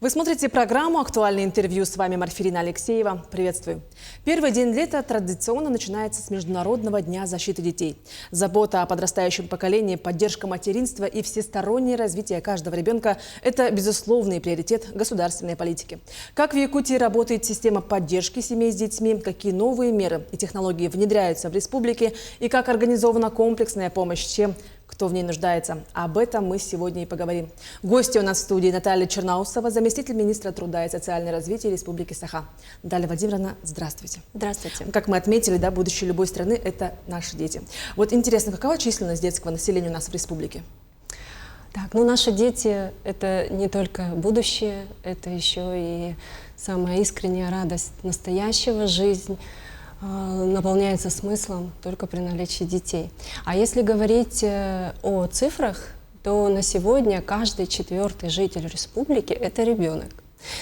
Вы смотрите программу «Актуальное интервью». С вами Марфирина Алексеева. Приветствую. Первый день лета традиционно начинается с Международного дня защиты детей. Забота о подрастающем поколении, поддержка материнства и всестороннее развитие каждого ребенка – это безусловный приоритет государственной политики. Как в Якутии работает система поддержки семей с детьми, какие новые меры и технологии внедряются в республике и как организована комплексная помощь тем, кто в ней нуждается. Об этом мы сегодня и поговорим. Гости у нас в студии: Наталья Черноусова, заместитель министра труда и социального развития Республики Саха. Наталья Владимировна, здравствуйте. Здравствуйте. Как мы отметили, будущее любой страны – это наши дети. Вот интересно, какова численность детского населения у нас в республике? Наши дети – это не только будущее, это еще и самая искренняя радость настоящего, жизнь наполняется смыслом только при наличии детей. А если говорить о цифрах, то на сегодня каждый четвертый житель республики – это ребенок.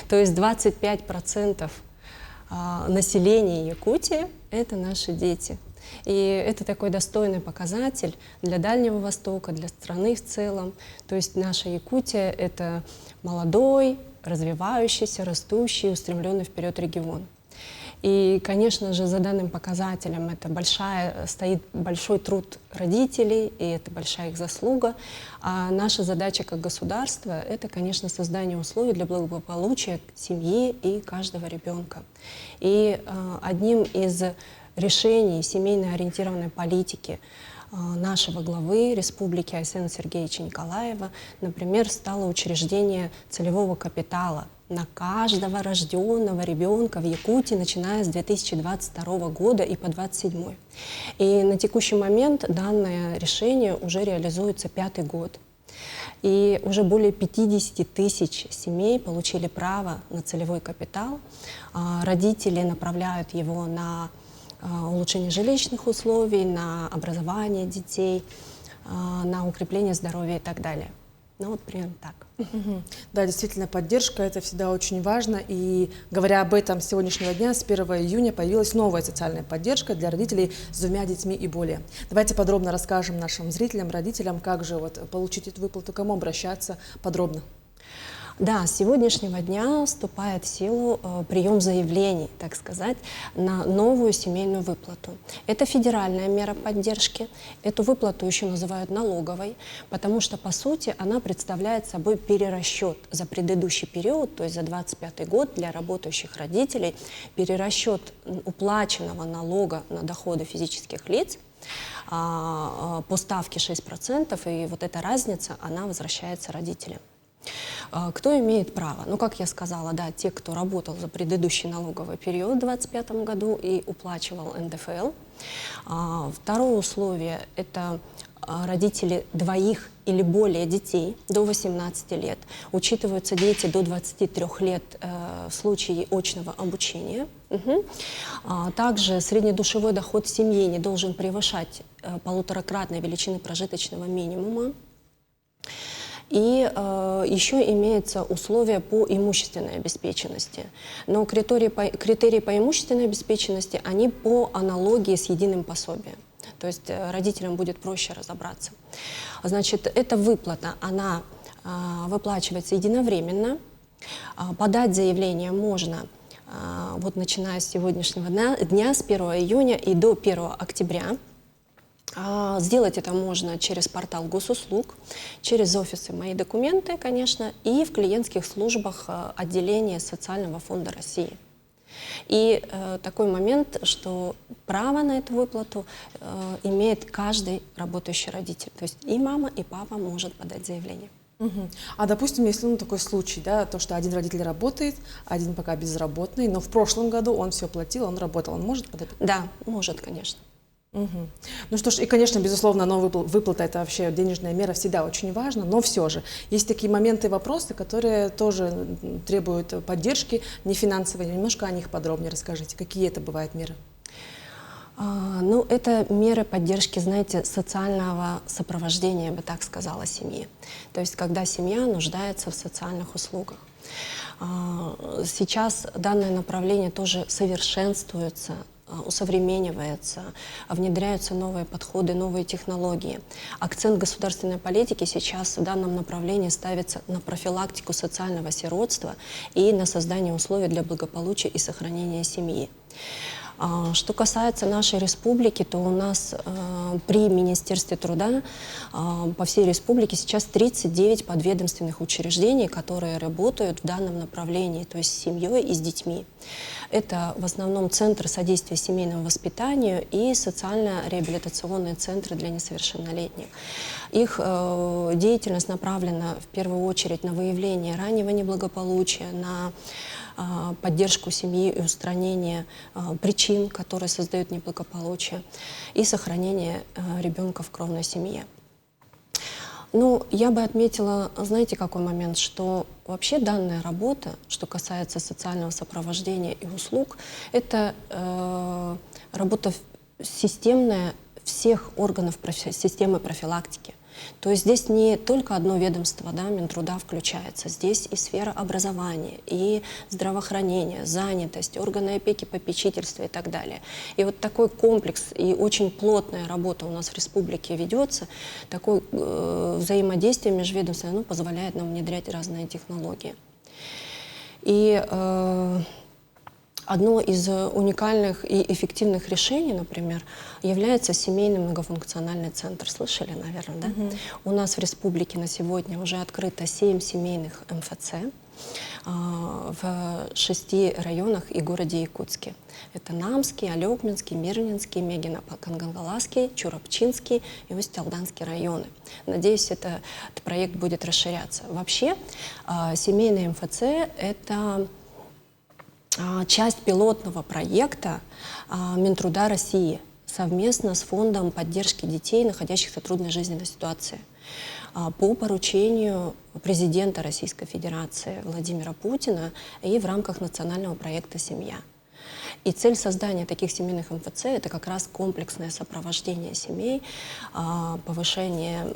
То есть 25% населения Якутии – это наши дети. И это такой достойный показатель для Дальнего Востока, для страны в целом. То есть наша Якутия – это молодой, развивающийся, растущий, устремленный вперед регион. И, конечно же, за данным показателем стоит большой труд родителей, и это большая их заслуга. А наша задача как государства – это, конечно, создание условий для благополучия семьи и каждого ребенка. И одним из решений семейно-ориентированной политики нашего главы республики Айсена Сергеевича Николаева, например, стало учреждение целевого капитала на каждого рожденного ребенка в Якутии, начиная с 2022 года и по 2027. И на текущий момент данное решение уже реализуется 5-й год. И уже более 50 тысяч семей получили право на целевой капитал. Родители направляют его на улучшение жилищных условий, на образование детей, на укрепление здоровья и так далее. Примерно так. Да, действительно, поддержка – это всегда очень важно. И говоря об этом, с сегодняшнего дня, с 1 июня, появилась новая социальная поддержка для родителей с 2 детьми и более. Давайте подробно расскажем нашим зрителям, родителям, как же получить эту выплату, к кому обращаться подробно. Да, с сегодняшнего дня вступает в силу прием заявлений, так сказать, на новую семейную выплату. Это федеральная мера поддержки. Эту выплату еще называют налоговой, потому что, по сути, она представляет собой перерасчет за предыдущий период, то есть за 2025 год для работающих родителей, перерасчет уплаченного налога на доходы физических лиц по ставке 6%, и вот эта разница, она возвращается родителям. Кто имеет право? Как я сказала, да, те, кто работал за предыдущий налоговый период в 2025 году и уплачивал НДФЛ. Второе условие – это родители 2 или более детей до 18 лет. Учитываются дети до 23 лет в случае очного обучения. Также среднедушевой доход семьи не должен превышать 1,5-кратной величины прожиточного минимума. И еще имеются условия по имущественной обеспеченности. Но критерии по имущественной обеспеченности, они по аналогии с единым пособием. То есть родителям будет проще разобраться. Значит, эта выплата, она выплачивается единовременно. Подать заявление можно, начиная с сегодняшнего дня, с 1 июня и до 1 октября. Сделать это можно через портал госуслуг, через офисы «Мои документы», конечно, и в клиентских службах отделения Социального фонда России. И такой момент, что право на эту выплату имеет каждый работающий родитель. То есть и мама, и папа может подать заявление. А допустим, если такой случай, то, что один родитель работает, один пока безработный, но в прошлом году он все платил, он работал, он может подать? Да, может, конечно. Ну что ж, и, конечно, безусловно, новая выплата – это вообще денежная мера, всегда очень важно, но все же есть такие моменты и вопросы, которые тоже требуют поддержки, не финансовой. Немножко о них подробнее расскажите. Какие это бывают меры? Это меры поддержки, знаете, социального сопровождения, я бы так сказала, семьи. То есть, когда семья нуждается в социальных услугах. Сейчас данное направление тоже совершенствуется усовременивается, внедряются новые подходы, новые технологии. Акцент государственной политики сейчас в данном направлении ставится на профилактику социального сиротства и на создание условий для благополучия и сохранения семьи. Что касается нашей республики, то у нас при Министерстве труда по всей республике сейчас 39 подведомственных учреждений, которые работают в данном направлении, то есть с семьей и с детьми. Это в основном центры содействия семейному воспитанию и социально-реабилитационные центры для несовершеннолетних. Их деятельность направлена в первую очередь на выявление раннего неблагополучия, на поддержку семьи и устранение причин, которые создают неблагополучие, и сохранение ребенка в кровной семье. Ну, я бы отметила, знаете, какой момент, что вообще данная работа, что касается социального сопровождения и услуг, это работа системная всех органов системы профилактики. То есть здесь не только одно ведомство, да, Минтруда включается, здесь и сфера образования, и здравоохранения, занятость, органы опеки, попечительства и так далее. И вот такой комплекс и очень плотная работа у нас в республике ведется, такое взаимодействие межведомственное, оно позволяет нам внедрять разные технологии. И одно из уникальных и эффективных решений, например, является семейный многофункциональный центр. Слышали, наверное, да? У нас в республике на сегодня уже открыто 7 семейных МФЦ в 6 районах и городе Якутске. Это Намский, Алёкминский, Мирнинский, Мегино-Кангангаласский, Чурапчинский и Усть-Алданский районы. Надеюсь, этот проект будет расширяться. Вообще, семейный МФЦ – это часть пилотного проекта Минтруда России совместно с Фондом поддержки детей, находящихся в трудной жизненной ситуации, по поручению президента Российской Федерации Владимира Путина и в рамках национального проекта «Семья». И цель создания таких семейных МФЦ – это как раз комплексное сопровождение семей, повышение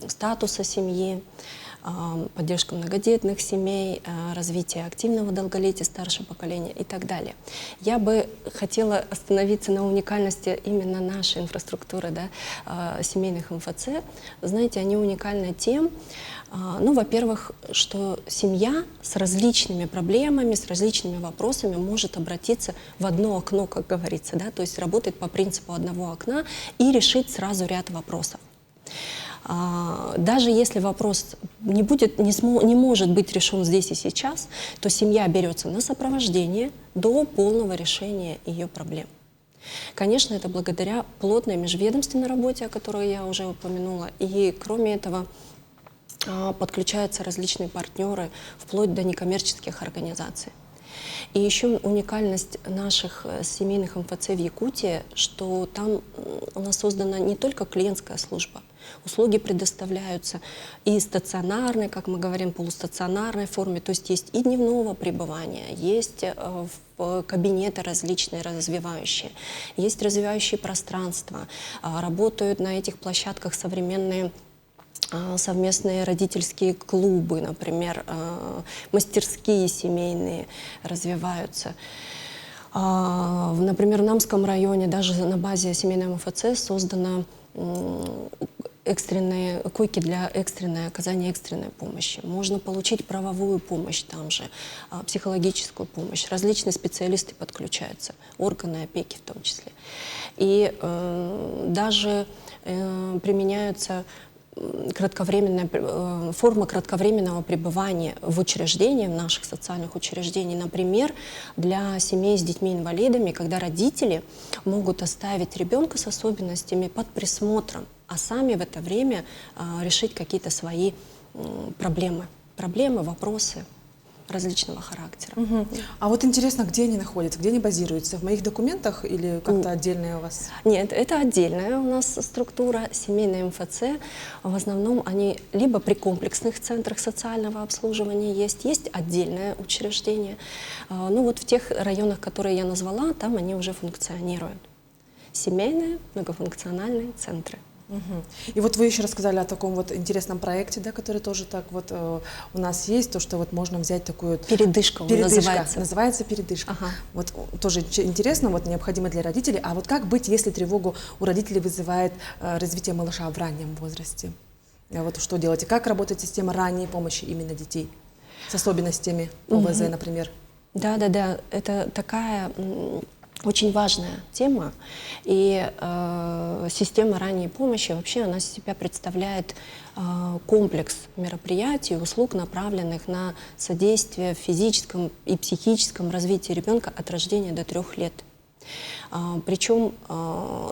статуса семьи, поддержка многодетных семей, развитие активного долголетия старшего поколения и так далее. Я бы хотела остановиться на уникальности именно нашей инфраструктуры, да, семейных МФЦ. Знаете, они уникальны тем, ну, во-первых, что семья с различными проблемами, с различными вопросами может обратиться в одно окно, как говорится, да, то есть работает по принципу одного окна и решить сразу ряд вопросов. Даже если вопрос не может быть решен здесь и сейчас, то семья берется на сопровождение до полного решения ее проблем. Конечно, это благодаря плотной межведомственной работе, о которой я уже упомянула, и кроме этого подключаются различные партнеры, вплоть до некоммерческих организаций. И еще уникальность наших семейных МФЦ в Якутии, что там у нас создана не только клиентская служба. Услуги предоставляются и стационарной, как мы говорим, полустационарной форме, то есть есть и дневного пребывания, есть кабинеты различные развивающие, есть развивающие пространства, работают на этих площадках современные совместные родительские клубы, например, мастерские семейные развиваются. Например, в Намском районе даже на базе семейного МФЦ создано экстренные койки для оказания экстренной помощи. Можно получить правовую помощь там же, психологическую помощь. Различные специалисты подключаются, органы опеки в том числе. И даже применяются форма кратковременного пребывания в учреждении, в наших социальных учреждениях, например, для семей с детьми-инвалидами, когда родители могут оставить ребенка с особенностями под присмотром, а сами в это время решить какие-то свои проблемы, вопросы различного характера. А вот интересно, где они находятся, где они базируются? В моих документах или как-то отдельная у вас? Нет, это отдельная у нас структура, семейные МФЦ. В основном они либо при комплексных центрах социального обслуживания есть отдельное учреждение. Ну вот в тех районах, которые я назвала, там они уже функционируют. Семейные многофункциональные центры. Мгм. И вот вы еще рассказали о таком вот интересном проекте, да, который тоже так вот у нас есть, то, что вот можно взять такую Передышка он называется. Называется передышка. Ага. Вот тоже интересно, вот необходимо для родителей. А вот как быть, если тревогу у родителей вызывает развитие малыша в раннем возрасте? Вот что делать? И как работает система ранней помощи именно детей с особенностями ОВЗ, например? Да, это такая очень важная тема, и система ранней помощи вообще она себя представляет комплекс мероприятий, услуг, направленных на содействие в физическом и психическом развитии ребенка от рождения до 3 лет. Причем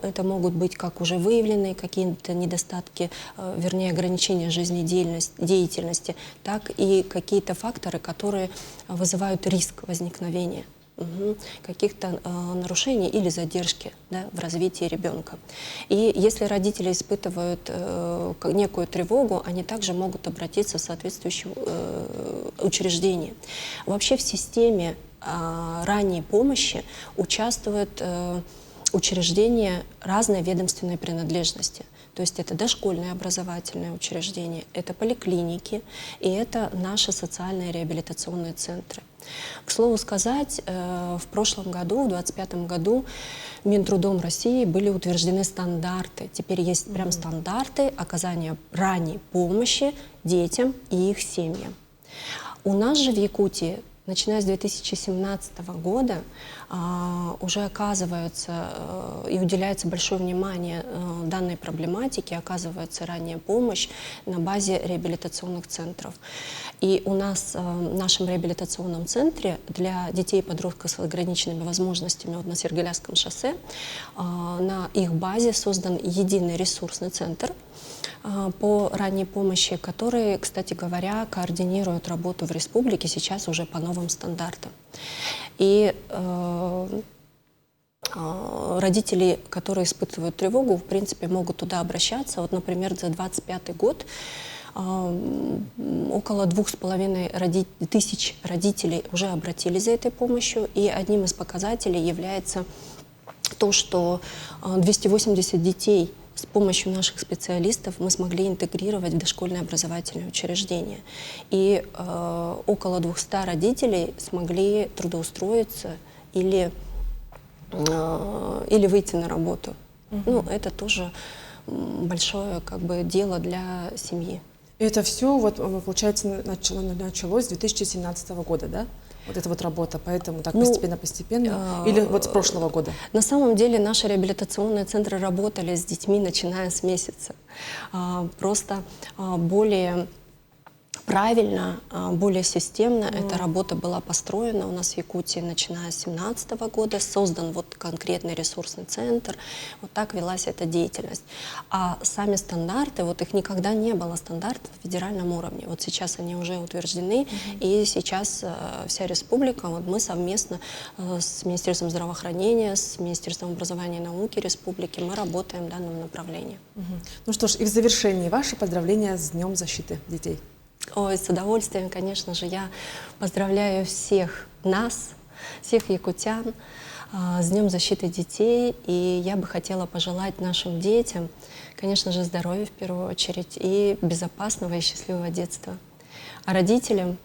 это могут быть как уже выявленные какие-то недостатки, вернее ограничения жизнедеятельности, так и какие-то факторы, которые вызывают риск возникновения каких-то нарушений или задержки, да, в развитии ребенка. И если родители испытывают некую тревогу, они также могут обратиться в соответствующее учреждение. Вообще в системе ранней помощи участвуют учреждения разной ведомственной принадлежности. То есть это дошкольные образовательные учреждения, это поликлиники и это наши социальные реабилитационные центры. К слову сказать, в прошлом году, в 2025 году, Минтрудом России были утверждены стандарты. Теперь есть прям стандарты оказания ранней помощи детям и их семьям. У нас же в Якутии, начиная с 2017 года, уже оказывается и уделяется большое внимание данной проблематике, оказывается ранняя помощь на базе реабилитационных центров. И у нас в нашем реабилитационном центре для детей и подростков с ограниченными возможностями вот на Сергеляском шоссе на их базе создан единый ресурсный центр по ранней помощи, который, кстати говоря, координирует работу в республике сейчас уже по новым стандартам. И родители, которые испытывают тревогу, в принципе, могут туда обращаться. Вот, например, за 2025 год около 2500 родителей уже обратились за этой помощью, и одним из показателей является то, что 280 детей с помощью наших специалистов мы смогли интегрировать в дошкольное образовательное учреждение. И около 200 родителей смогли трудоустроиться или выйти на работу. Ну, это тоже большое дело для семьи. Это все, вот, получается, началось с 2017 года, да? Вот эта вот работа, поэтому так постепенно, или вот с прошлого года? На самом деле наши реабилитационные центры работали с детьми, начиная с месяца. Просто более правильно, более системно эта работа была построена у нас в Якутии, начиная с 2017 года, создан вот конкретный ресурсный центр, вот так велась эта деятельность. А сами стандарты, вот их никогда не было стандартов на федеральном уровне, вот сейчас они уже утверждены, и сейчас вся республика, вот мы совместно с Министерством здравоохранения, с Министерством образования и науки республики, мы работаем в данном направлении. Ну что ж, и в завершении ваши поздравления с Днем защиты детей. Ой, с удовольствием, конечно же, я поздравляю всех нас, всех якутян с Днем защиты детей. И я бы хотела пожелать нашим детям, конечно же, здоровья в первую очередь и безопасного и счастливого детства. А родителям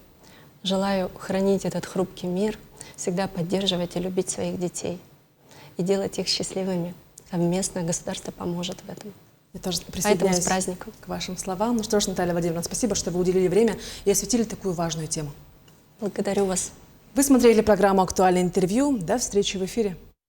желаю хранить этот хрупкий мир, всегда поддерживать и любить своих детей и делать их счастливыми. Совместно государство поможет в этом. Я тоже присоединяюсь с праздником к вашим словам. Ну что ж, Наталья Владимировна, спасибо, что вы уделили время и осветили такую важную тему. Благодарю вас. Вы смотрели программу «Актуальное интервью». До встречи в эфире.